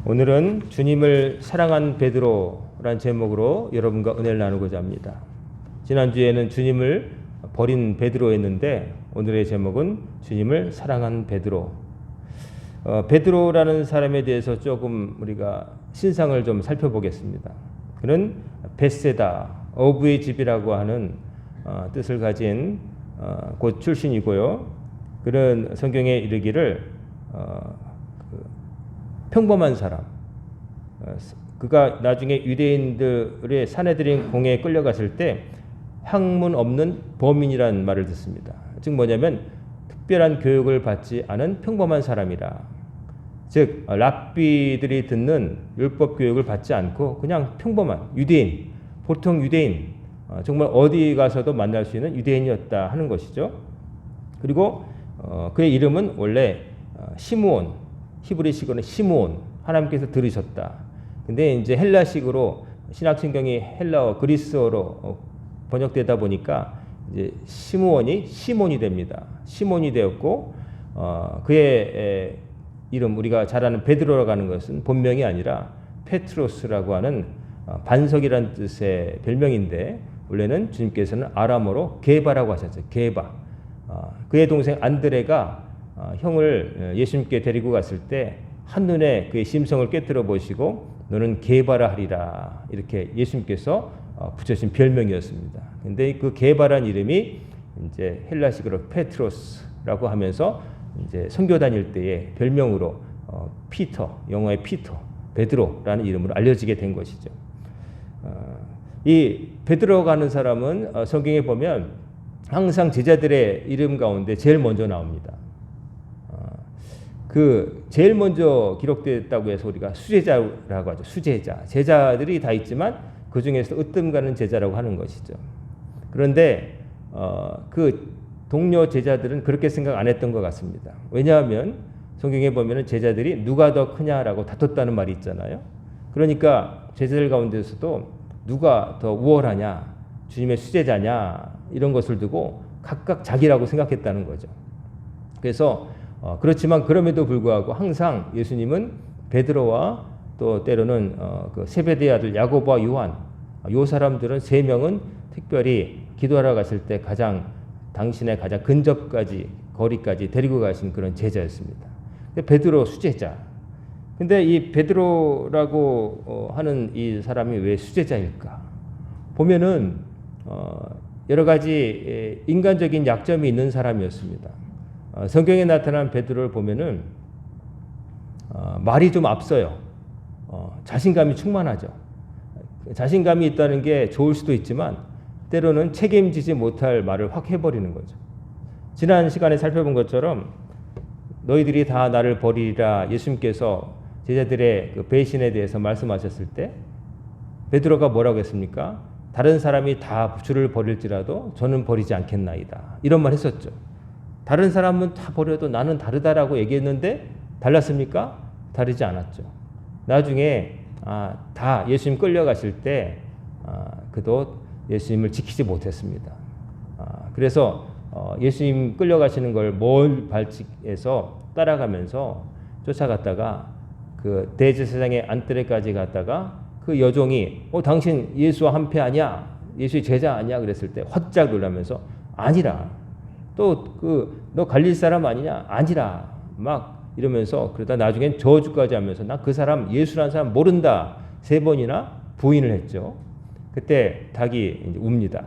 오늘은 주님을 사랑한 베드로라는 제목으로 여러분과 은혜를 나누고자 합니다. 지난주에는 주님을 버린 베드로였는데 오늘의 제목은 주님을 사랑한 베드로. 베드로라는 사람에 대해서 조금 우리가 신상을 좀 살펴보겠습니다. 그는 벳세다, 어부의 집이라고 하는 뜻을 가진 곳 출신이고요. 그는 성경에 이르기를 평범한 사람, 그가 나중에 유대인들의 사내들인 공회에 끌려갔을 때 학문 없는 범인이라는 말을 듣습니다. 즉 뭐냐면 특별한 교육을 받지 않은 평범한 사람이라. 즉 랍비들이 듣는 율법 교육을 받지 않고 그냥 평범한 유대인, 보통 유대인, 정말 어디 가서도 만날 수 있는 유대인이었다 하는 것이죠. 그리고 그의 이름은 원래 시므온, 히브리식으로는 시므온, 하나님께서 들으셨다. 근데 이제 헬라식으로 신약성경이 헬라어 그리스어로 번역되다 보니까 이제 시므온이 시몬이 됩니다. 시몬이 되었고 그의 이름 우리가 잘 아는 베드로라고 하는 것은 본명이 아니라 페트로스라고 하는 반석이라는 뜻의 별명인데 원래는 주님께서는 아람어로 게바라고 하셨죠. 게바. 그의 동생 안드레가 형을 예수님께 데리고 갔을 때 한눈에 그의 심성을 깨뜨려 보시고 너는 게바라 하리라 이렇게 예수님께서 붙여주신 별명이었습니다. 근데 그 게바란 이름이 이제 헬라식으로 페트로스라고 하면서 이제 선교 다닐 때의 별명으로 피터, 영어의 피터, 베드로라는 이름으로 알려지게 된 것이죠. 이 베드로가 하는 사람은 성경에 보면 항상 제자들의 이름 가운데 제일 먼저 나옵니다. 그 제일 먼저 기록됐다고 해서 우리가 수제자라고 하죠. 수제자. 제자들이 다 있지만 그 중에서 으뜸 가는 제자라고 하는 것이죠. 그런데 그 동료 제자들은 그렇게 생각 안 했던 것 같습니다. 왜냐하면 성경에 보면은 제자들이 누가 더 크냐라고 다퉜다는 말이 있잖아요. 그러니까 제자들 가운데서도 누가 더 우월하냐, 주님의 수제자냐 이런 것을 두고 각각 자기라고 생각했다는 거죠. 그래서 그렇지만 그럼에도 불구하고 항상 예수님은 베드로와 또 때로는 그 세베대의 아들 야고보와 요한 이 사람들은 세 명은 특별히 기도하러 갔을 때 당신의 가장 근접까지 거리까지 데리고 가신 그런 제자였습니다. 베드로 수제자. 근데 이 베드로라고 하는 이 사람이 왜 수제자일까? 보면은 여러 가지 인간적인 약점이 있는 사람이었습니다. 성경에 나타난 베드로를 보면은 말이 좀 앞서요. 자신감이 충만하죠. 자신감이 있다는 게 좋을 수도 있지만 때로는 책임지지 못할 말을 확 해버리는 거죠. 지난 시간에 살펴본 것처럼 너희들이 다 나를 버리리라 예수님께서 제자들의 그 배신에 대해서 말씀하셨을 때 베드로가 뭐라고 했습니까? 다른 사람이 다 주를 버릴지라도 저는 버리지 않겠나이다. 이런 말 했었죠. 다른 사람은 다 버려도 나는 다르다라고 얘기했는데 달랐습니까? 다르지 않았죠. 나중에 다 예수님 끌려가실 때 그도 예수님을 지키지 못했습니다. 그래서 예수님 끌려가시는 걸 먼 발치에서 따라가면서 쫓아갔다가 그 대제사장의 안드레까지 갔다가 그 여종이 당신 예수와 한패 아니야? 예수의 제자 아니야? 그랬을 때 화짝 놀라면서 아니라 또 너 갈릴 사람 아니냐? 아니라 막 이러면서 그러다 나중엔 저주까지 하면서 나 그 사람 예수라는 사람 모른다 3번이나 부인을 했죠. 그때 닭이 이제 웁니다.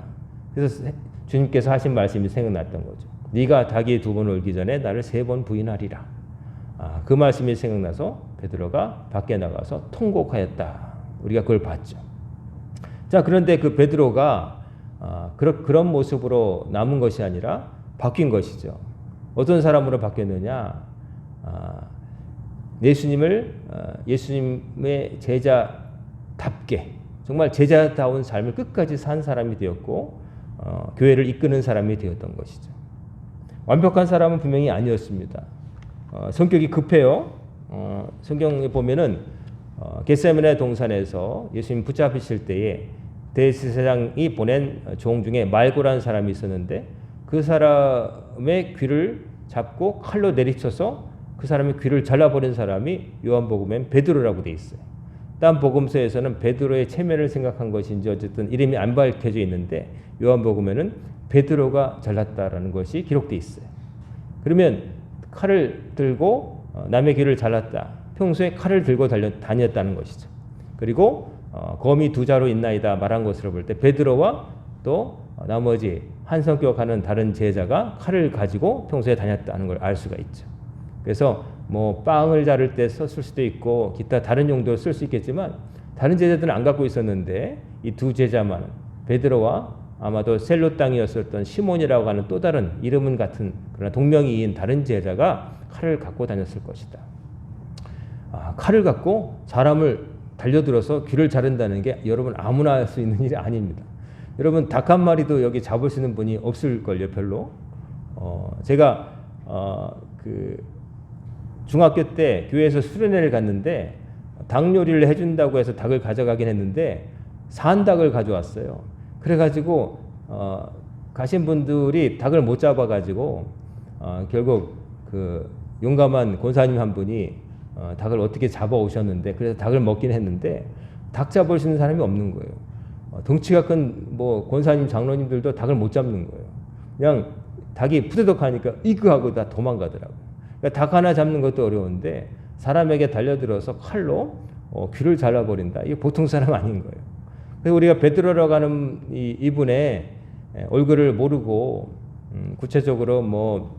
그래서 주님께서 하신 말씀이 생각났던 거죠. 네가 닭이 2번 울기 전에 나를 3번 부인하리라. 그 말씀이 생각나서 베드로가 밖에 나가서 통곡하였다. 우리가 그걸 봤죠. 자, 그런데 그 베드로가 그런 모습으로 남은 것이 아니라 바뀐 것이죠. 어떤 사람으로 바뀌었느냐? 예수님의 제자답게 정말 제자다운 삶을 끝까지 산 사람이 되었고 교회를 이끄는 사람이 되었던 것이죠. 완벽한 사람은 분명히 아니었습니다. 성격이 급해요. 성경에 보면은 겟세마네 동산에서 예수님 붙잡히실 때에 대제사장이 보낸 종 중에 말고라는 사람이 있었는데 그 사람의 귀를 잡고 칼로 내리쳐서 그 사람의 귀를 잘라버린 사람이 요한복음엔 베드로라고 돼 있어요. 딴 복음서에서는 베드로의 체면을 생각한 것인지 어쨌든 이름이 안 밝혀져 있는데 요한복음에는 베드로가 잘랐다라는 것이 기록돼 있어요. 그러면 칼을 들고 남의 귀를 잘랐다. 평소에 칼을 들고 다녔다는 것이죠. 그리고 검이 두 자루 있나이다 말한 것으로 볼 때 베드로와 또 나머지 한 성격하는 다른 제자가 칼을 가지고 평소에 다녔다는 걸 알 수가 있죠. 그래서 뭐 빵을 자를 때 썼을 수도 있고 기타 다른 용도로 쓸 수 있겠지만 다른 제자들은 안 갖고 있었는데 이 두 제자만 베드로와 아마도 셀로 땅이었었던 시몬이라고 하는 또 다른 이름은 같은 그러나 동명이인 다른 제자가 칼을 갖고 다녔을 것이다. 칼을 갖고 사람을 달려들어서 귀를 자른다는 게 여러분 아무나 할 수 있는 일이 아닙니다. 여러분 닭 한 마리도 여기 잡을 수 있는 분이 없을걸요, 별로. 제가 그 중학교 때 교회에서 수련회를 갔는데 닭 요리를 해준다고 해서 닭을 가져가긴 했는데 산 닭을 가져왔어요. 그래가지고 가신 분들이 닭을 못 잡아가지고 결국 그 용감한 권사님 한 분이 닭을 어떻게 잡아 오셨는데 그래서 닭을 먹긴 했는데 닭 잡을 수 있는 사람이 없는 거예요. 덩치가 큰 뭐 권사님 장로님들도 닭을 못 잡는 거예요. 그냥 닭이 푸드덕하니까 이그 하고 다 도망가더라고요. 그러니까 닭 하나 잡는 것도 어려운데 사람에게 달려들어서 칼로 귀를 잘라버린다. 이게 보통 사람 아닌 거예요. 그래서 우리가 베드로라고 하는 이분의 얼굴을 모르고 구체적으로 뭐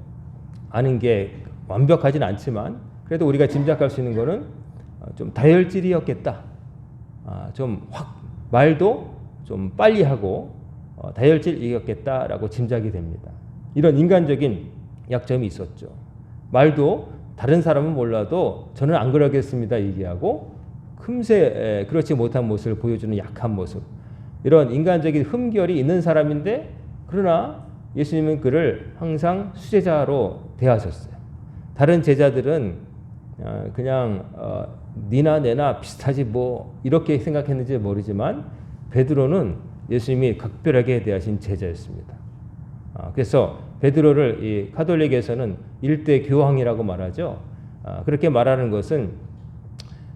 아는 게 완벽하진 않지만 그래도 우리가 짐작할 수 있는 거는 좀 다혈질이었겠다. 좀 확 말도 좀 빨리 하고 다혈질이었겠다라고 짐작이 됩니다. 이런 인간적인 약점이 있었죠. 말도 다른 사람은 몰라도 저는 안 그러겠습니다 얘기하고 금세 그렇지 못한 모습을 보여주는 약한 모습. 이런 인간적인 흠결이 있는 사람인데 그러나 예수님은 그를 항상 수제자로 대하셨어요. 다른 제자들은 그냥 니나 내나 비슷하지 뭐 이렇게 생각했는지 모르지만 베드로는 예수님이 각별하게 대하신 제자였습니다. 그래서 베드로를 이 가톨릭에서는 일대 교황이라고 말하죠. 그렇게 말하는 것은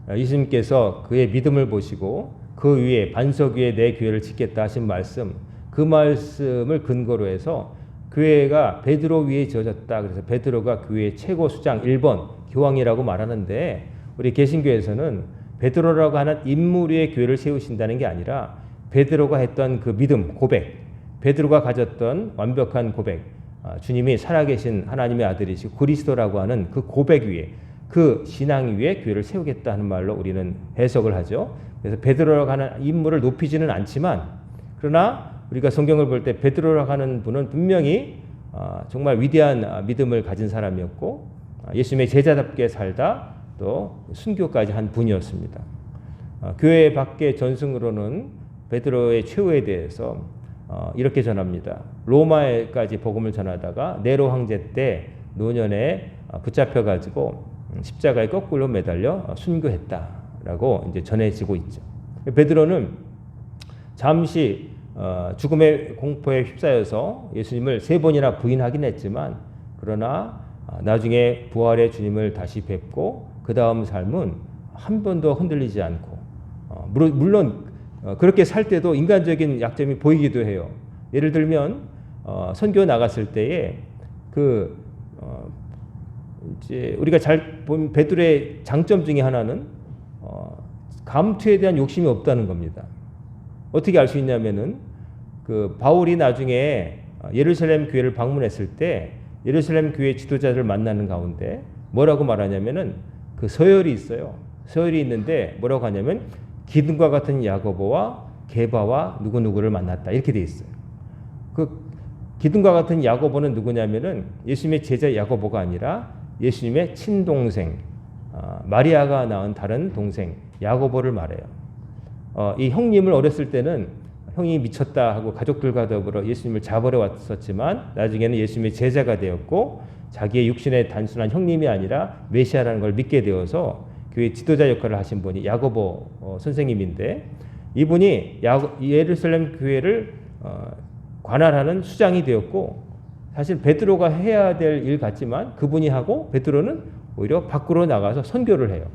예수님께서 그의 믿음을 보시고 그 위에 반석 위에 내 교회를 짓겠다 하신 말씀, 그 말씀을 근거로 해서 교회가 베드로 위에 지어졌다. 그래서 베드로가 교회의 최고 수장 1번 교황이라고 말하는데 우리 개신교에서는 베드로라고 하는 인물 위에 교회를 세우신다는 게 아니라 베드로가 했던 그 믿음, 고백, 베드로가 가졌던 완벽한 고백, 주님이 살아계신 하나님의 아들이시고 그리스도라고 하는 그 고백 위에 그 신앙 위에 교회를 세우겠다 하는 말로 우리는 해석을 하죠. 그래서 베드로라고 하는 인물을 높이지는 않지만 그러나 우리가 성경을 볼 때 베드로라고 하는 분은 분명히 정말 위대한 믿음을 가진 사람이었고 예수님의 제자답게 살다 또 순교까지 한 분이었습니다. 교회 밖의 전승으로는 베드로의 최후에 대해서 이렇게 전합니다. 로마에까지 복음을 전하다가 네로 황제 때 노년에 붙잡혀가지고 십자가에 거꾸로 매달려 순교했다라고 이제 전해지고 있죠. 베드로는 잠시 죽음의 공포에 휩싸여서 예수님을 3번이나 부인하긴 했지만 그러나 나중에 부활의 주님을 다시 뵙고 그 다음 삶은 한 번도 흔들리지 않고 물론 그렇게 살 때도 인간적인 약점이 보이기도 해요. 예를 들면 선교 나갔을 때에 이제 우리가 잘 본 베드로의 장점 중에 하나는 감투에 대한 욕심이 없다는 겁니다. 어떻게 알 수 있냐면은 그 바울이 나중에 예루살렘 교회를 방문했을 때 예루살렘 교회 지도자들을 만나는 가운데 뭐라고 말하냐면은 그 서열이 있어요. 서열이 있는데 뭐라고 하냐면 기둥과 같은 야고보와 게바와 누구누구를 만났다 이렇게 돼 있어요. 그 기둥과 같은 야고보는 누구냐면은 예수님의 제자 야고보가 아니라 예수님의 친동생 마리아가 낳은 다른 동생 야고보를 말해요. 이 형님을 어렸을 때는 형이 미쳤다 하고 가족들과 더불어 예수님을 잡으러 왔었지만 나중에는 예수님의 제자가 되었고 자기의 육신의 단순한 형님이 아니라 메시아라는 걸 믿게 되어서 교회 지도자 역할을 하신 분이 야고보 선생님인데 이분이 예루살렘 교회를 관할하는 수장이 되었고 사실 베드로가 해야 될 일 같지만 그분이 하고 베드로는 오히려 밖으로 나가서 선교를 해요.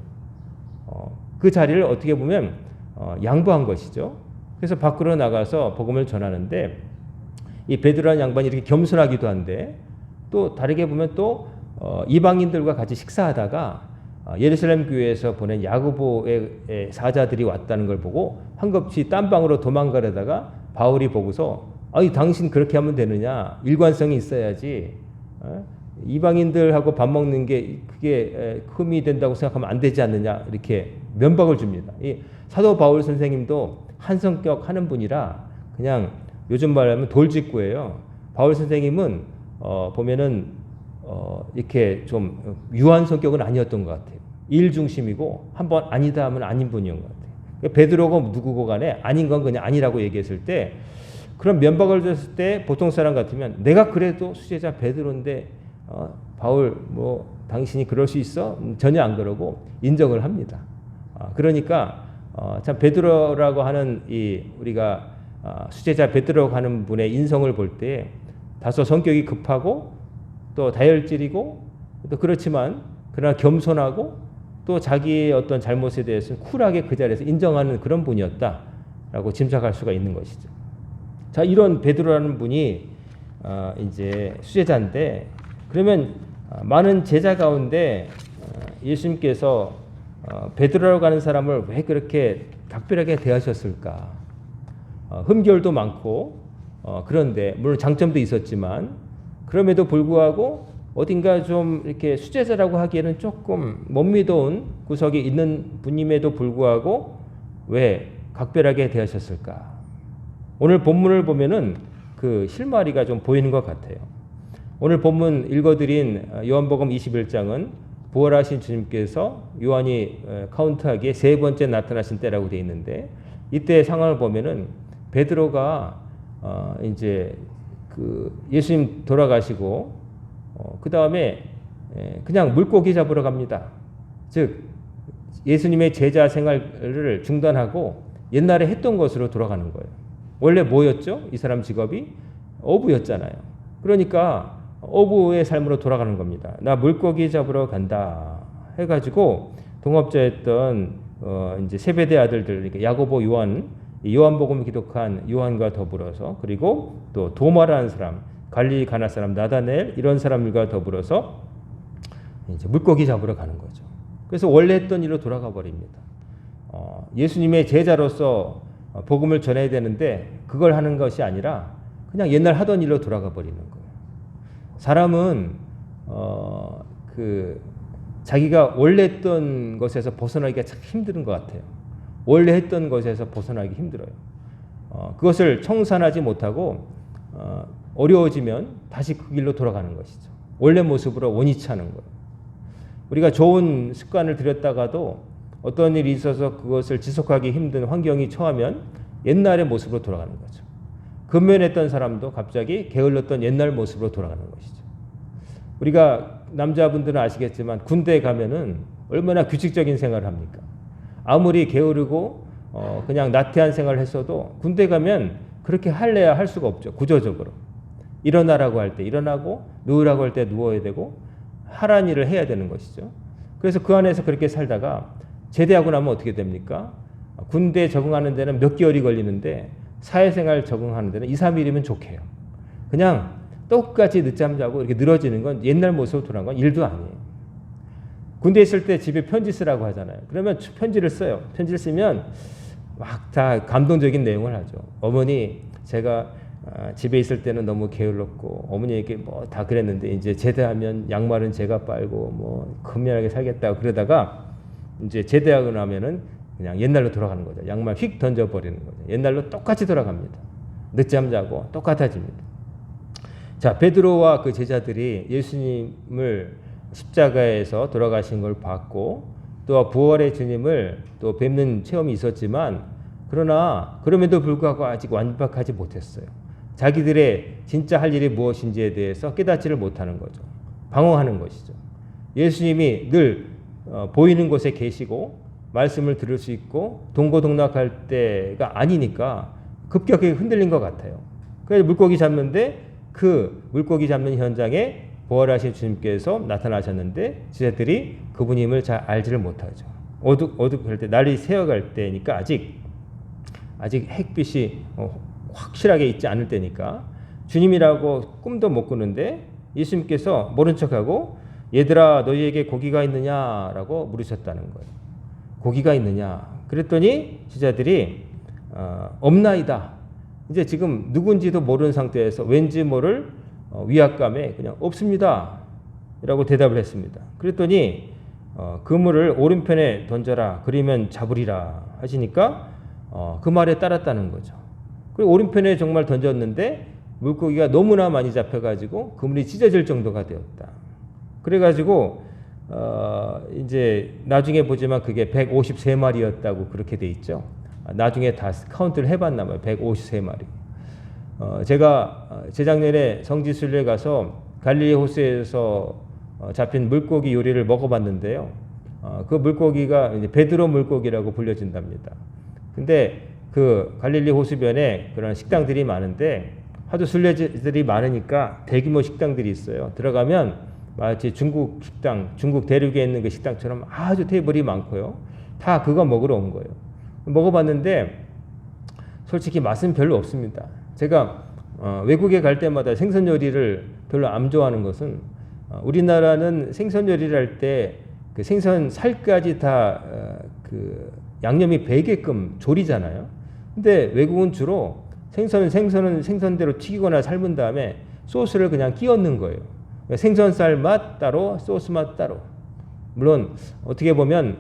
그 자리를 어떻게 보면 양보한 것이죠. 그래서 밖으로 나가서 복음을 전하는데 이 베드로라는 양반이 이렇게 겸손하기도 한데 또 다르게 보면 또 이방인들과 같이 식사하다가 예루살렘 교회에서 보낸 야고보의 사자들이 왔다는 걸 보고 황급히 딴방으로 도망가려다가 바울이 보고서 아이 당신 그렇게 하면 되느냐, 일관성이 있어야지, 이방인들하고 밥 먹는 게 그게 흠이 된다고 생각하면 안 되지 않느냐, 이렇게 면박을 줍니다. 이 사도 바울 선생님도 한 성격 하는 분이라 그냥 요즘 말하면 돌직구예요. 바울 선생님은 보면은 이렇게 좀 유한 성격은 아니었던 것 같아요. 일 중심이고 한번 아니다 하면 아닌 분이었던 것 같아요. 베드로가 누구고 간에 아닌 건 그냥 아니라고 얘기했을 때 그런 면박을 줬을 때 보통 사람 같으면 내가 그래도 수제자 베드로인데 바울 뭐 당신이 그럴 수 있어? 전혀 안 그러고 인정을 합니다. 그러니까 참 베드로라고 하는 이 우리가 수제자 베드로라고 하는 분의 인성을 볼 때 다소 성격이 급하고 또 다혈질이고 또 그렇지만 그러나 겸손하고 또 자기의 어떤 잘못에 대해서는 쿨하게 그 자리에서 인정하는 그런 분이었다라고 짐작할 수가 있는 것이죠. 자, 이런 베드로라는 분이 이제 수제자인데 그러면 많은 제자 가운데 예수님께서 베드로라고 하는 사람을 왜 그렇게 각별하게 대하셨을까? 흠결도 많고 그런데 물론 장점도 있었지만 그럼에도 불구하고 어딘가 좀 이렇게 수제자라고 하기에는 조금 못 믿어온 구석이 있는 분임에도 불구하고 왜 각별하게 대하셨을까? 오늘 본문을 보면은 그 실마리가 좀 보이는 것 같아요. 오늘 본문 읽어드린 요한복음 21장은 부활하신 주님께서 요한이 카운트하기에 세 번째 나타나신 때라고 되어 있는데 이때 상황을 보면은 베드로가 이제 그 예수님 돌아가시고 그 다음에 그냥 물고기 잡으러 갑니다. 즉 예수님의 제자 생활을 중단하고 옛날에 했던 것으로 돌아가는 거예요. 원래 뭐였죠? 이 사람 직업이 어부였잖아요. 그러니까 어부의 삶으로 돌아가는 겁니다. 나 물고기 잡으러 간다 해가지고 동업자였던 이제 세베대 아들들, 그러니까 야고보, 요한, 요한복음을 기록한 요한과 더불어서 그리고 또 도마라는 사람, 갈릴리 가나 사람 나다넬 이런 사람들과 더불어서 이제 물고기 잡으러 가는 거죠. 그래서 원래 했던 일로 돌아가 버립니다. 예수님의 제자로서 복음을 전해야 되는데 그걸 하는 것이 아니라 그냥 옛날 하던 일로 돌아가 버리는 거예요. 사람은 그 자기가 원래 했던 것에서 벗어나기가 참 힘든 것 같아요. 원래 했던 것에서 벗어나기 힘들어요. 그것을 청산하지 못하고 어려워지면 다시 그 길로 돌아가는 것이죠. 원래 모습으로 원위치 하는 거예요. 우리가 좋은 습관을 들였다가도 어떤 일이 있어서 그것을 지속하기 힘든 환경이 처하면 옛날의 모습으로 돌아가는 거죠. 근면했던 사람도 갑자기 게을렀던 옛날 모습으로 돌아가는 것이죠. 우리가 남자분들은 아시겠지만 군대에 가면은 얼마나 규칙적인 생활을 합니까? 아무리 게으르고 그냥 나태한 생활을 했어도 군대 가면 그렇게 할래야 할 수가 없죠. 구조적으로. 일어나라고 할 때 일어나고 누우라고 할 때 누워야 되고 하라는 일을 해야 되는 것이죠. 그래서 그 안에서 그렇게 살다가 제대하고 나면 어떻게 됩니까? 군대에 적응하는 데는 몇 개월이 걸리는데 사회생활 적응하는 데는 2, 3일이면 좋게요. 그냥 똑같이 늦잠 자고 이렇게 늘어지는 건 옛날 모습으로 돌아간 건 일도 아니에요. 군대에 있을 때 집에 편지 쓰라고 하잖아요. 그러면 편지를 써요. 편지를 쓰면 막 다 감동적인 내용을 하죠. 어머니, 제가 집에 있을 때는 너무 게을렀고 어머니에게 뭐 다 그랬는데 이제 제대하면 양말은 제가 빨고 뭐 근면하게 살겠다고 그러다가 이제 제대하고 나면은 그냥 옛날로 돌아가는 거죠. 양말 휙 던져버리는 거죠. 옛날로 똑같이 돌아갑니다. 늦잠 자고 똑같아집니다. 자, 베드로와 그 제자들이 예수님을 십자가에서 돌아가신 걸 봤고 또 부활의 주님을 또 뵙는 체험이 있었지만 그러나 그럼에도 불구하고 아직 완벽하지 못했어요. 자기들의 진짜 할 일이 무엇인지에 대해서 깨닫지를 못하는 거죠. 방황하는 것이죠. 예수님이 늘 보이는 곳에 계시고 말씀을 들을 수 있고 동고동락할 때가 아니니까 급격하게 흔들린 것 같아요. 그래서 물고기 잡는데 그 물고기 잡는 현장에 부활하신 주님께서 나타나셨는데 제자들이 그분임을 잘 알지를 못하죠. 어둑할 때 날이 새어갈 때니까 아직 햇빛이 확실하게 있지 않을 때니까 주님이라고 꿈도 못 꾸는데 예수님께서 모른 척하고 얘들아 너희에게 고기가 있느냐라고 물으셨다는 거예요. 고기가 있느냐? 그랬더니 제자들이 없나이다. 이제 지금 누군지도 모르는 상태에서 왠지 모를 위압감에 그냥 없습니다 라고 대답을 했습니다. 그랬더니 그물을 오른편에 던져라 그러면 잡으리라 하시니까 그 말에 따랐다는 거죠. 그리고 오른편에 정말 던졌는데 물고기가 너무나 많이 잡혀가지고 그물이 찢어질 정도가 되었다. 그래가지고 이제 나중에 보지만 그게 153마리였다고 그렇게 돼 있죠. 나중에 다 카운트를 해봤나 봐요. 153마리. 제가 재작년에 성지순례 가서 갈릴리 호수에서 잡힌 물고기 요리를 먹어봤는데요. 그 물고기가 이제 베드로 물고기라고 불려진답니다. 근데 그 갈릴리 호수변에 그런 식당들이 많은데 하도 순례자들이 많으니까 대규모 식당들이 있어요. 들어가면 마치 중국 식당, 중국 대륙에 있는 그 식당처럼 아주 테이블이 많고요. 다 그거 먹으러 온 거예요. 먹어봤는데 솔직히 맛은 별로 없습니다. 제가 외국에 갈 때마다 생선 요리를 별로 안 좋아하는 것은 우리나라는 생선 요리를 할 때 그 생선 살까지 다 그 양념이 배게끔 조리잖아요. 근데 외국은 주로 생선은 생선대로 튀기거나 삶은 다음에 소스를 그냥 끼얹는 거예요. 생선살 맛 따로, 소스 맛 따로. 물론 어떻게 보면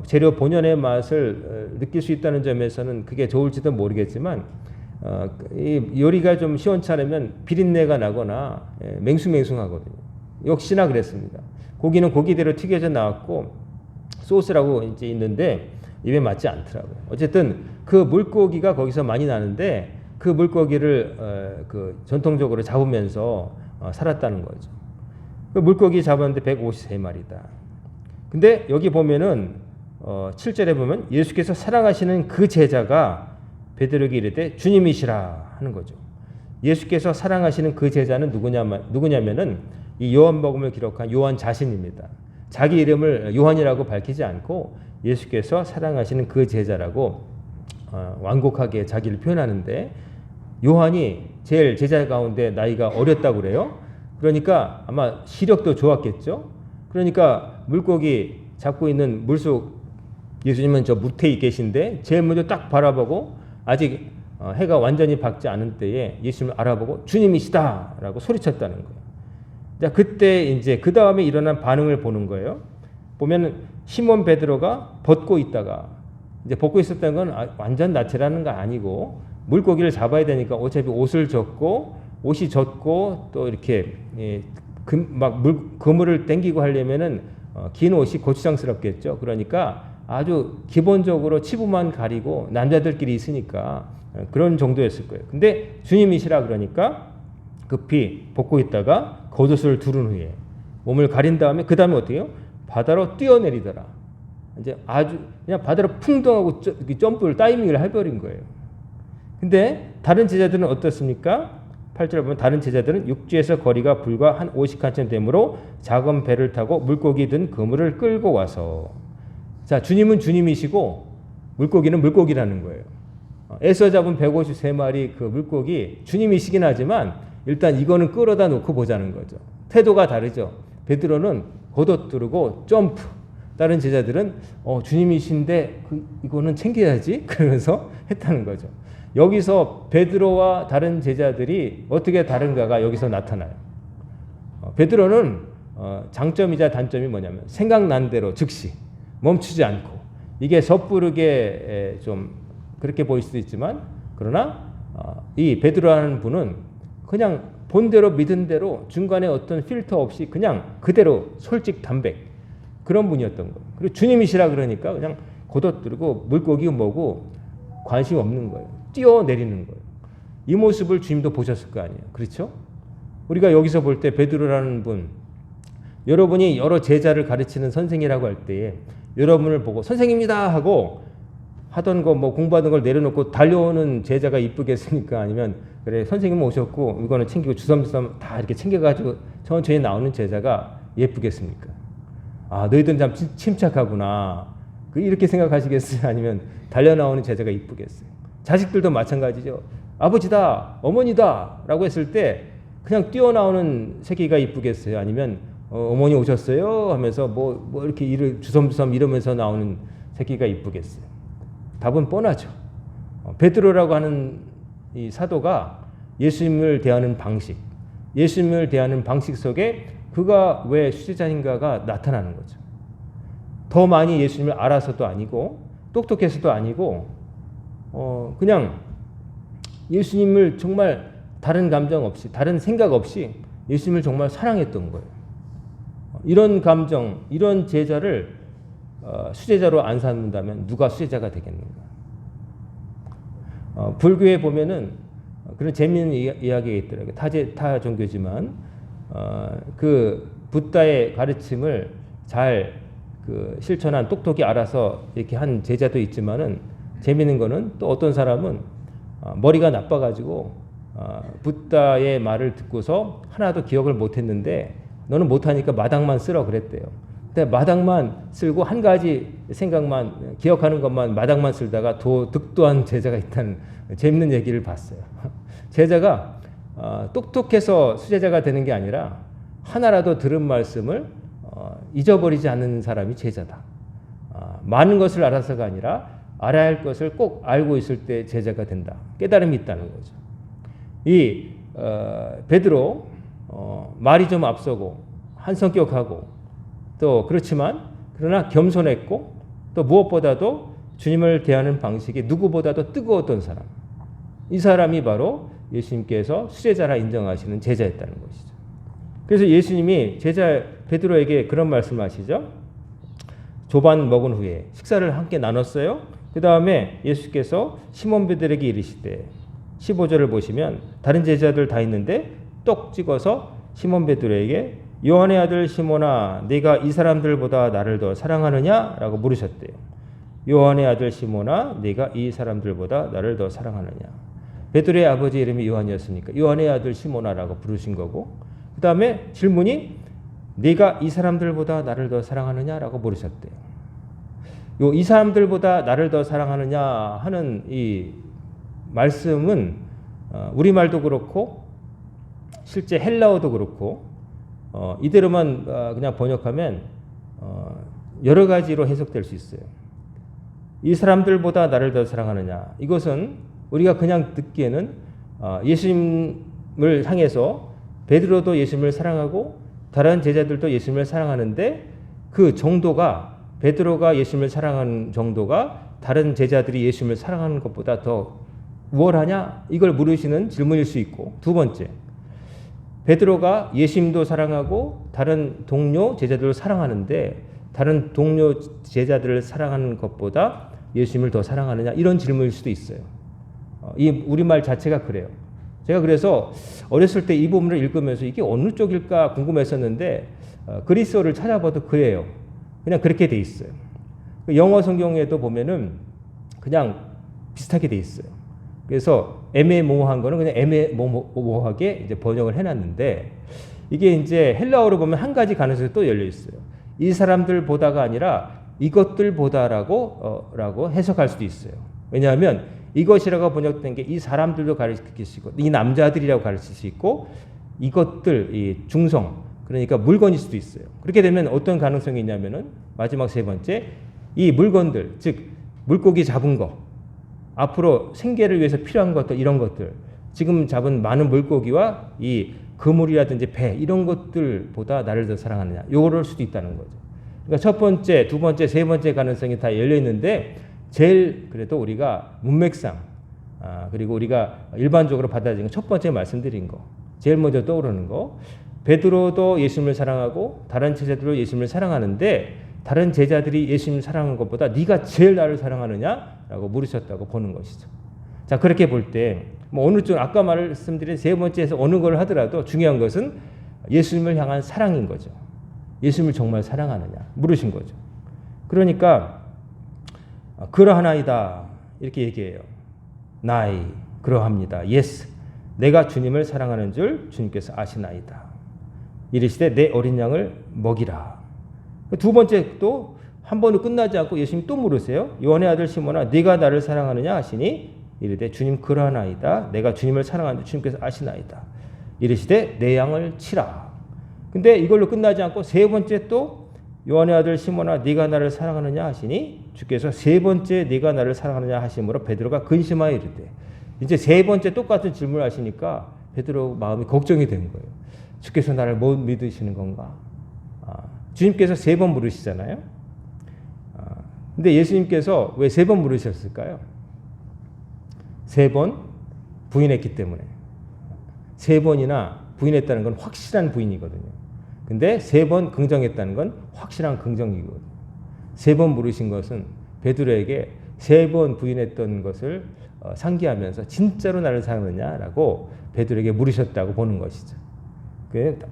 재료 본연의 맛을 느낄 수 있다는 점에서는 그게 좋을지도 모르겠지만 이 요리가 좀 시원찮으면 비린내가 나거나 맹숭맹숭하거든요. 역시나 그랬습니다. 고기는 고기대로 튀겨져 나왔고 소스라고 이제 있는데 입에 맞지 않더라고요. 어쨌든 그 물고기가 거기서 많이 나는데 그 물고기를 그 전통적으로 잡으면서 살았다는 거죠. 그 물고기 잡았는데 153마리다. 근데 여기 보면은 7절에 보면 예수께서 사랑하시는 그 제자가 베드로에게 이르되 주님이시라 하는 거죠. 예수께서 사랑하시는 그 제자는 누구냐면은 이 요한복음을 기록한 요한 자신입니다. 자기 이름을 요한이라고 밝히지 않고 예수께서 사랑하시는 그 제자라고 완곡하게 자기를 표현하는데 요한이 제일 제자 가운데 나이가 어렸다고 그래요. 그러니까 아마 시력도 좋았겠죠. 그러니까 물고기 잡고 있는 물속 예수님은 저 무태에 계신데 제일 먼저 딱 바라보고 아직 해가 완전히 밝지 않은 때에 예수님을 알아보고 주님이시다라고 소리쳤다는 거예요. 자, 그때 이제 그 다음에 일어난 반응을 보는 거예요. 보면 시몬 베드로가 벗고 있다가 이제 벗고 있었다는 건 완전 나체라는 거 아니고 물고기를 잡아야 되니까 어차피 옷을 젖고 옷이 젖고 또 이렇게 그물을 당기고 하려면은 긴 옷이 고추장스럽겠죠. 그러니까 아주 기본적으로 치부만 가리고 남자들끼리 있으니까 그런 정도였을 거예요. 근데 주님이시라 그러니까 급히 벗고 있다가 겉옷을 두른 후에 몸을 가린 다음에 그 다음에 어떻게 해요? 바다로 뛰어내리더라. 이제 아주 그냥 바다로 풍덩하고 점프를 타이밍을 해버린 거예요. 근데 다른 제자들은 어떻습니까? 8절에 보면 다른 제자들은 육지에서 거리가 불과 한 50칸쯤 되므로 작은 배를 타고 물고기 든 그물을 끌고 와서 자 주님은 주님이시고 물고기는 물고기라는 거예요. 애써 잡은 153마리 그 물고기 주님이시긴 하지만 일단 이거는 끌어다 놓고 보자는 거죠. 태도가 다르죠. 베드로는 겉옷 두르고 점프. 다른 제자들은 주님이신데 이거는 챙겨야지 그러면서 했다는 거죠. 여기서 베드로와 다른 제자들이 어떻게 다른가가 여기서 나타나요. 베드로는 장점이자 단점이 뭐냐면 생각난 대로 즉시 멈추지 않고 이게 섣부르게 좀 그렇게 보일 수도 있지만 그러나 이 베드로라는 분은 그냥 본대로 믿은 대로 중간에 어떤 필터 없이 그냥 그대로 솔직 담백 그런 분이었던 거예요. 그리고 주님이시라 그러니까 그냥 겉옷 들고 물고기 뭐고 관심 없는 거예요. 뛰어내리는 거예요. 이 모습을 주님도 보셨을 거 아니에요. 그렇죠? 우리가 여기서 볼 때 베드로라는 분, 여러분이 여러 제자를 가르치는 선생이라고 할 때에 여러분을 보고 선생님이다 하고 하던 거 뭐 공부하던 걸 내려놓고 달려오는 제자가 이쁘겠습니까? 아니면 그래 선생님 오셨고 이거는 챙기고 주섬주섬 다 이렇게 챙겨가지고 천천히 나오는 제자가 예쁘겠습니까? 아 너희들은 참 침착하구나. 이렇게 생각하시겠어요? 아니면 달려 나오는 제자가 이쁘겠어요? 자식들도 마찬가지죠. 아버지다, 어머니다 라고 했을 때 그냥 뛰어나오는 새끼가 이쁘겠어요? 아니면 어머니 오셨어요? 하면서 뭐 이렇게 일을 주섬주섬 이러면서 나오는 새끼가 이쁘겠어요? 답은 뻔하죠. 베드로라고 하는 이 사도가 예수님을 대하는 방식, 예수님을 대하는 방식 속에 그가 왜 수제자인가가 나타나는 거죠. 더 많이 예수님을 알아서도 아니고 똑똑해서도 아니고 그냥 예수님을 정말 다른 감정 없이 다른 생각 없이 예수님을 정말 사랑했던 거예요. 이런 감정, 이런 제자를 수제자로 안 삼는다면 누가 수제자가 되겠는가? 불교에 보면은 그런 재미있는 이야기가 있더라고요. 타 종교지만 그 붓다의 가르침을 잘 실천한 똑똑히 알아서 이렇게 한 제자도 있지만은 재미있는 거는 또 어떤 사람은 머리가 나빠가지고 붓다의 말을 듣고서 하나도 기억을 못했는데 너는 못하니까 마당만 쓰라 그랬대요. 근데 마당만 쓸고 한 가지 생각만 기억하는 것만 마당만 쓸다가 득도한 제자가 있다는 재밌는 얘기를 봤어요. 제자가 똑똑해서 수제자가 되는 게 아니라 하나라도 들은 말씀을 잊어버리지 않는 사람이 제자다. 많은 것을 알아서가 아니라 알아야 할 것을 꼭 알고 있을 때 제자가 된다. 깨달음이 있다는 거죠. 이 베드로 말이 좀 앞서고 한 성격하고 또 그렇지만 그러나 겸손했고 또 무엇보다도 주님을 대하는 방식이 누구보다도 뜨거웠던 사람. 이 사람이 바로 예수님께서 수제자라 인정하시는 제자였다는 것이죠. 그래서 예수님이 제자 베드로에게 그런 말씀을 하시죠. 조반 먹은 후에 식사를 함께 나눴어요. 그 다음에 예수께서 시몬 베드로에게 이르시되 15절을 보시면 다른 제자들 다 있는데 똑 찍어서 시몬 베드로에게 요한의 아들 시몬아 네가 이 사람들보다 나를 더 사랑하느냐? 라고 물으셨대요. 요한의 아들 시몬아 네가 이 사람들보다 나를 더 사랑하느냐? 베드로의 아버지 이름이 요한이었으니까 요한의 아들 시몬아라고 부르신 거고 그 다음에 질문이 네가 이 사람들보다 나를 더 사랑하느냐? 라고 물으셨대요. 이 사람들보다 나를 더 사랑하느냐 하는 이 말씀은 우리말도 그렇고 실제 헬라어도 그렇고 이대로만 그냥 번역하면 여러 가지로 해석될 수 있어요. 이 사람들보다 나를 더 사랑하느냐. 이것은 우리가 그냥 듣기에는 예수님을 향해서 베드로도 예수님을 사랑하고 다른 제자들도 예수님을 사랑하는데 그 정도가 베드로가 예수님을 사랑하는 정도가 다른 제자들이 예수님을 사랑하는 것보다 더 우월하냐? 이걸 물으시는 질문일 수 있고 두 번째 베드로가 예수님도 사랑하고 다른 동료 제자들을 사랑하는데 다른 동료 제자들을 사랑하는 것보다 예수님을 더 사랑하느냐 이런 질문일 수도 있어요. 이 우리말 자체가 그래요. 제가 그래서 어렸을 때 이 본문을 읽으면서 이게 어느 쪽일까 궁금했었는데 그리스어를 찾아봐도 그래요. 그냥 그렇게 돼 있어요. 영어 성경에도 보면은 그냥 비슷하게 돼 있어요. 그래서 애매모호한 거는 그냥 애매모호하게 이제 번역을 해놨는데 이게 이제 헬라어로 보면 한 가지 가능성이 또 열려 있어요. 이 사람들 보다가 아니라 이것들 보다라고 해석할 수도 있어요. 왜냐하면 이것이라고 번역된 게 이 사람들도 가르칠 수 있고 이 남자들이라고 가르칠 수 있고 이것들 이 중성 그러니까 물건일 수도 있어요. 그렇게 되면 어떤 가능성이 있냐면은 마지막 세 번째 이 물건들 즉 물고기 잡은 거 앞으로 생계를 위해서 필요한 것들 이런 것들 지금 잡은 많은 물고기와 이 그물이라든지 배 이런 것들보다 나를 더 사랑하느냐 요럴 수도 있다는 거죠. 그러니까 첫 번째, 두 번째, 세 번째 가능성이 다 열려 있는데 제일 그래도 우리가 문맥상 그리고 우리가 일반적으로 받아들이는 첫 번째 말씀드린 거 제일 먼저 떠오르는 거 베드로도 예수님을 사랑하고 다른 제자들도 예수님을 사랑하는데 다른 제자들이 예수님을 사랑하는 것보다 네가 제일 나를 사랑하느냐라고 물으셨다고 보는 것이죠. 자 그렇게 볼 때 뭐 어느 쪽 아까 말씀드린 세 번째에서 어느 걸 하더라도 중요한 것은 예수님을 향한 사랑인 거죠. 예수님을 정말 사랑하느냐 물으신 거죠. 그러니까 그러하나이다 이렇게 얘기해요. 나이 그러합니다. Yes, 내가 주님을 사랑하는 줄 주님께서 아시나이다. 이르시되 내 어린 양을 먹이라. 두 번째 또 한 번으로 끝나지 않고 예수님이 또 물으세요. 요한의 아들 시몬아 네가 나를 사랑하느냐 하시니 이르되 주님 그러하나이다. 내가 주님을 사랑하는 줄 주님께서 아시나이다. 이르시되 내 양을 치라. 근데 이걸로 끝나지 않고 세 번째 또 요한의 아들 시몬아 네가 나를 사랑하느냐 하시니 주께서 세 번째 네가 나를 사랑하느냐 하심으로 베드로가 근심하여 이르되 이제 세 번째 똑같은 질문을 하시니까 베드로 마음이 걱정이 된 거예요. 주께서 나를 못 믿으시는 건가? 주님께서 세 번 물으시잖아요. 근데 예수님께서 왜 세 번 물으셨을까요? 세 번 부인했기 때문에. 세 번이나 부인했다는 건 확실한 부인이거든요. 근데 세 번 긍정했다는 건 확실한 긍정이거든요. 세 번 물으신 것은 베드로에게 세 번 부인했던 것을 상기하면서 진짜로 나를 사랑하느냐라고 베드로에게 물으셨다고 보는 것이죠.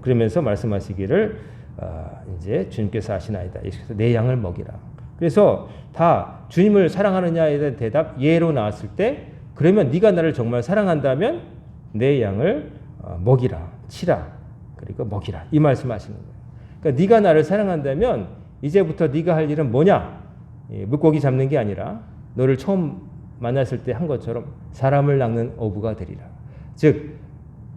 그러면서 말씀하시기를 이제 주님께서 아시나이다. 예수께서 내 양을 먹이라. 그래서 다 주님을 사랑하느냐에 대한 대답 예로 나왔을 때 그러면 네가 나를 정말 사랑한다면 내 양을 먹이라, 치라, 그리고 먹이라 이 말씀하시는 거예요. 그러니까 네가 나를 사랑한다면 이제부터 네가 할 일은 뭐냐? 물고기 잡는 게 아니라 너를 처음 만났을 때 한 것처럼 사람을 낚는 어부가 되리라. 즉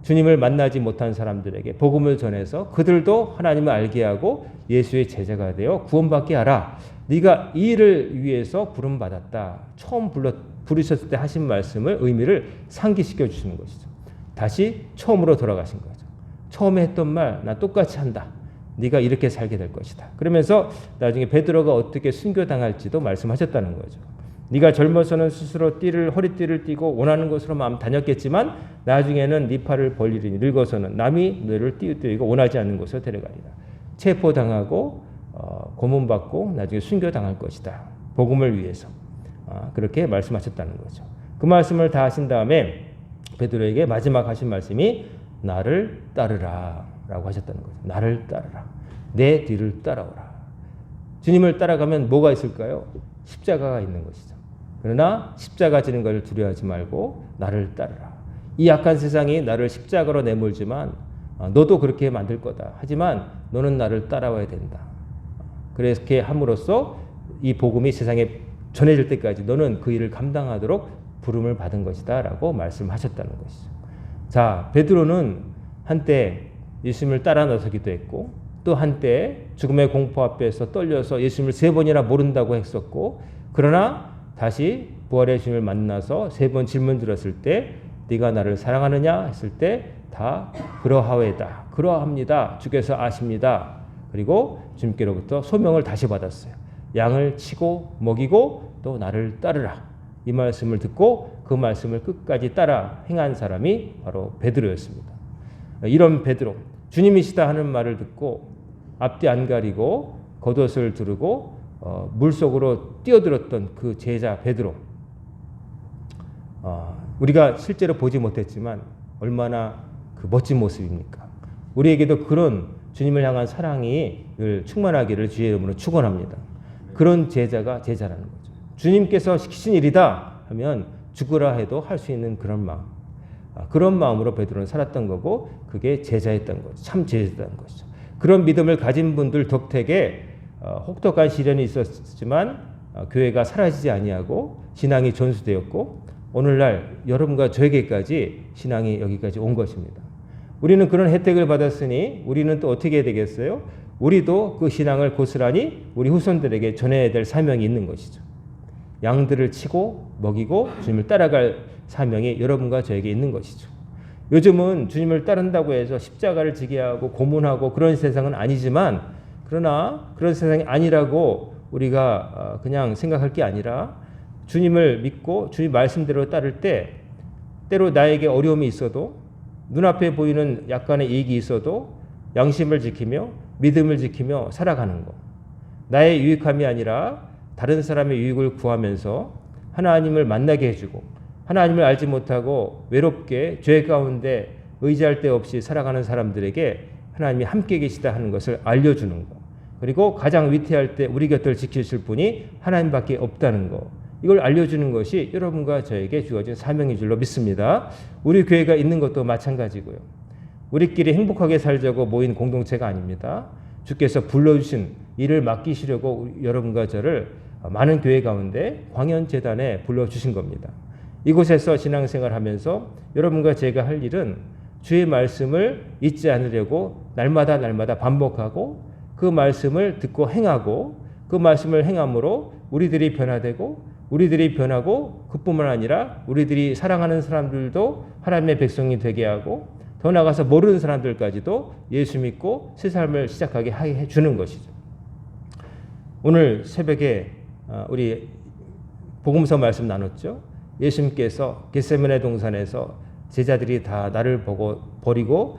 주님을 만나지 못한 사람들에게 복음을 전해서 그들도 하나님을 알게 하고 예수의 제자가 되어 구원받게 하라. 네가 이 일을 위해서 부름받았다. 처음 부르셨을 때 하신 말씀을 의미를 상기시켜 주시는 것이죠. 다시 처음으로 돌아가신 거죠. 처음에 했던 말 나 똑같이 한다. 네가 이렇게 살게 될 것이다. 그러면서 나중에 베드로가 어떻게 순교당할지도 말씀하셨다는 거죠. 네가 젊어서는 스스로 허리띠를 띠고 원하는 곳으로 마음 다녔겠지만 나중에는 네 팔을 벌리리니 늙어서는 남이 너를 띄우고 원하지 않는 곳으로 데려가리라. 체포당하고 고문받고 나중에 순교당할 것이다. 복음을 위해서. 그렇게 말씀하셨다는 거죠. 그 말씀을 다 하신 다음에 베드로에게 마지막 하신 말씀이 나를 따르라 라고 하셨다는 거죠. 나를 따르라. 내 뒤를 따라오라. 주님을 따라가면 뭐가 있을까요? 십자가가 있는 것이죠. 그러나 십자가 지는 것을 두려워하지 말고 나를 따르라. 이 악한 세상이 나를 십자가로 내몰지만 너도 그렇게 만들 거다. 하지만 너는 나를 따라와야 된다. 그렇게 함으로써 이 복음이 세상에 전해질 때까지 너는 그 일을 감당하도록 부름을 받은 것이다 라고 말씀하셨다는 것이죠. 자, 베드로는 한때 예수님을 따라 나서기도 했고 또 한때 죽음의 공포 앞에서 떨려서 예수님을 세 번이나 모른다고 했었고 그러나 다시 부활의 주님을 만나서 세 번 질문 들었을 때 네가 나를 사랑하느냐 했을 때 다 그러하외다. 그러합니다. 주께서 아십니다. 그리고 주님께로부터 소명을 다시 받았어요. 양을 치고 먹이고 또 나를 따르라. 이 말씀을 듣고 그 말씀을 끝까지 따라 행한 사람이 바로 베드로였습니다. 이런 베드로, 주님이시다 하는 말을 듣고 앞뒤 안 가리고 겉옷을 두르고 물속으로 뛰어들었던 그 제자 베드로. 우리가 실제로 보지 못했지만 얼마나 그 멋진 모습입니까? 우리에게도 그런 주님을 향한 사랑이 늘 충만하기를 주의 이름으로 축원합니다. 그런 제자가 제자라는 거죠. 주님께서 시키신 일이다 하면 죽으라 해도 할 수 있는 그런 마음. 그런 마음으로 베드로는 살았던 거고 그게 제자였던 거죠. 참 제자였던 것이죠. 그런 믿음을 가진 분들 덕택에 혹독한 시련이 있었지만 교회가 사라지지 아니하고 신앙이 전수되었고 오늘날 여러분과 저에게까지 신앙이 여기까지 온 것입니다. 우리는 그런 혜택을 받았으니 우리는 또 어떻게 해야 되겠어요? 우리도 그 신앙을 고스란히 우리 후손들에게 전해야 될 사명이 있는 것이죠. 양들을 치고 먹이고 주님을 따라갈 사명이 여러분과 저에게 있는 것이죠. 요즘은 주님을 따른다고 해서 십자가를 지게 하고 고문하고 그런 세상은 아니지만 그러나 그런 세상이 아니라고 우리가 그냥 생각할 게 아니라 주님을 믿고 주님 말씀대로 따를 때 때로 나에게 어려움이 있어도 눈앞에 보이는 약간의 이익이 있어도 양심을 지키며 믿음을 지키며 살아가는 것. 나의 유익함이 아니라 다른 사람의 유익을 구하면서 하나님을 만나게 해주고 하나님을 알지 못하고 외롭게 죄 가운데 의지할 데 없이 살아가는 사람들에게 하나님이 함께 계시다 하는 것을 알려주는 것. 그리고 가장 위태할 때 우리 곁을 지키실 분이 하나님밖에 없다는 것. 이걸 알려주는 것이 여러분과 저에게 주어진 사명인 줄로 믿습니다. 우리 교회가 있는 것도 마찬가지고요. 우리끼리 행복하게 살자고 모인 공동체가 아닙니다. 주께서 불러주신 일을 맡기시려고 여러분과 저를 많은 교회 가운데 광연재단에 불러주신 겁니다. 이곳에서 신앙생활하면서 여러분과 제가 할 일은 주의 말씀을 잊지 않으려고 날마다 반복하고 그 말씀을 듣고 행하고 그 말씀을 행함으로 우리들이 변화되고 우리들이 변하고 그뿐만 아니라 우리들이 사랑하는 사람들도 하나님의 백성이 되게 하고 더 나아가서 모르는 사람들까지도 예수 믿고 새 삶을 시작하게 해주는 것이죠. 오늘 새벽에 우리 복음서 말씀 나눴죠. 예수님께서 겟세마네 동산에서 제자들이 다 나를 보고 버리고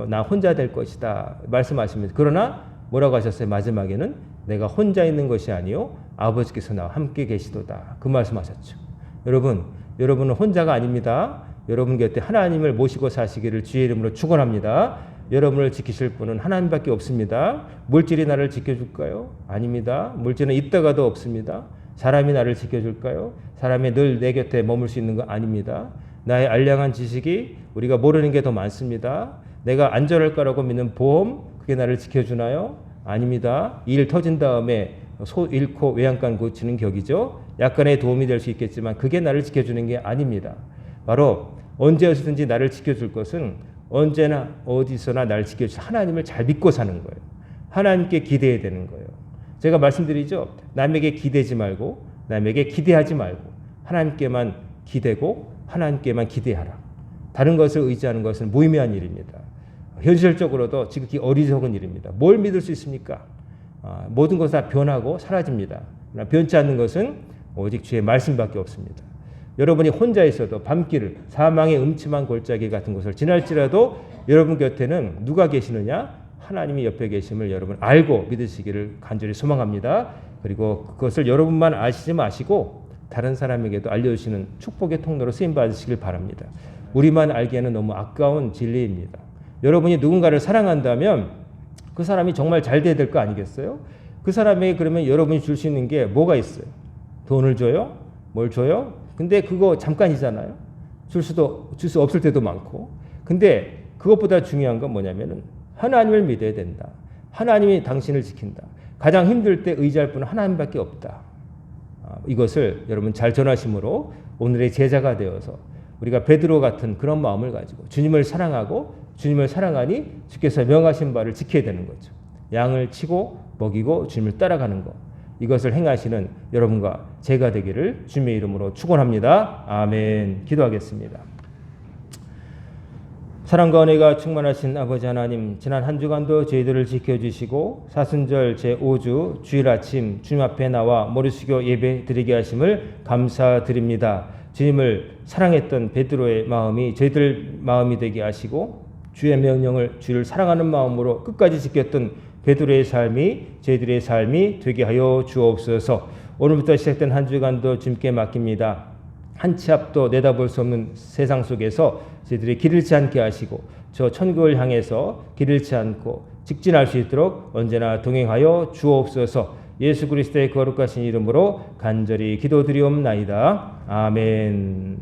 나 혼자 될 것이다 말씀하시면서 그러나 뭐라고 하셨어요? 마지막에는 내가 혼자 있는 것이 아니요 아버지께서 나와 함께 계시도다 그 말씀하셨죠. 여러분은 혼자가 아닙니다. 여러분 곁에 하나님을 모시고 사시기를 주의 이름으로 축원합니다. 여러분을 지키실 분은 하나님밖에 없습니다. 물질이 나를 지켜줄까요? 아닙니다. 물질은 있다가도 없습니다. 사람이 나를 지켜줄까요? 사람이 늘 내 곁에 머물 수 있는 거 아닙니다. 나의 알량한 지식이 우리가 모르는 게 더 많습니다. 내가 안전할 거라고 믿는 보험 그게 나를 지켜주나요? 아닙니다. 일 터진 다음에 소 잃고 외양간 고치는 격이죠. 약간의 도움이 될 수 있겠지만 그게 나를 지켜주는 게 아닙니다. 바로 언제 어디든지 나를 지켜줄 것은 언제나 어디서나 나를 지켜줄 하나님을 잘 믿고 사는 거예요. 하나님께 기대해야 되는 거예요. 제가 말씀드리죠. 남에게 기대지 말고 남에게 기대하지 말고 하나님께만 기대고 하나님께만 기대하라. 다른 것을 의지하는 것은 무의미한 일입니다. 현실적으로도 지극히 어리석은 일입니다. 뭘 믿을 수 있습니까? 모든 것이 다 변하고 사라집니다. 그러나 변치 않는 것은 오직 주의 말씀밖에 없습니다. 여러분이 혼자 있어도 밤길을 사망의 음침한 골짜기 같은 곳을 지날지라도 여러분 곁에는 누가 계시느냐? 하나님이 옆에 계심을 여러분 알고 믿으시기를 간절히 소망합니다. 그리고 그것을 여러분만 아시지 마시고 다른 사람에게도 알려주시는 축복의 통로로 쓰임받으시길 바랍니다. 우리만 알기에는 너무 아까운 진리입니다. 여러분이 누군가를 사랑한다면 그 사람이 정말 잘 돼야 될 거 아니겠어요? 그 사람에게 그러면 여러분이 줄 수 있는 게 뭐가 있어요? 돈을 줘요? 뭘 줘요? 근데 그거 잠깐이잖아요. 줄 수 없을 때도 많고. 근데 그것보다 중요한 건 뭐냐면은 하나님을 믿어야 된다. 하나님이 당신을 지킨다. 가장 힘들 때 의지할 분은 하나님밖에 없다. 이것을 여러분 잘 전하심으로 오늘의 제자가 되어서 우리가 베드로 같은 그런 마음을 가지고 주님을 사랑하고 주님을 사랑하니 주께서 명하신 바를 지켜야 되는 거죠. 양을 치고 먹이고 주님을 따라가는 것. 이것을 행하시는 여러분과 제가 되기를 주님의 이름으로 축원합니다. 아멘. 기도하겠습니다. 사랑과 은혜가 충만하신 아버지 하나님, 지난 한 주간도 저희들을 지켜주시고 사순절 제5주 주일 아침 주님 앞에 나와 머리 숙여 예배 드리게 하심을 감사드립니다. 주님을 사랑했던 베드로의 마음이 저희들 마음이 되게 하시고 주의 명령을 주를 사랑하는 마음으로 끝까지 지켰던 베드로의 삶이 저희들의 삶이 되게 하여 주옵소서. 오늘부터 시작된 한 주간도 주님께 맡깁니다. 한 치 앞도 내다볼 수 없는 세상 속에서 저희들이 길 잃지 않게 하시고 저 천국을 향해서 길 잃지 않고 직진할 수 있도록 언제나 동행하여 주옵소서. 예수 그리스도의 거룩하신 이름으로 간절히 기도드리옵나이다. 아멘.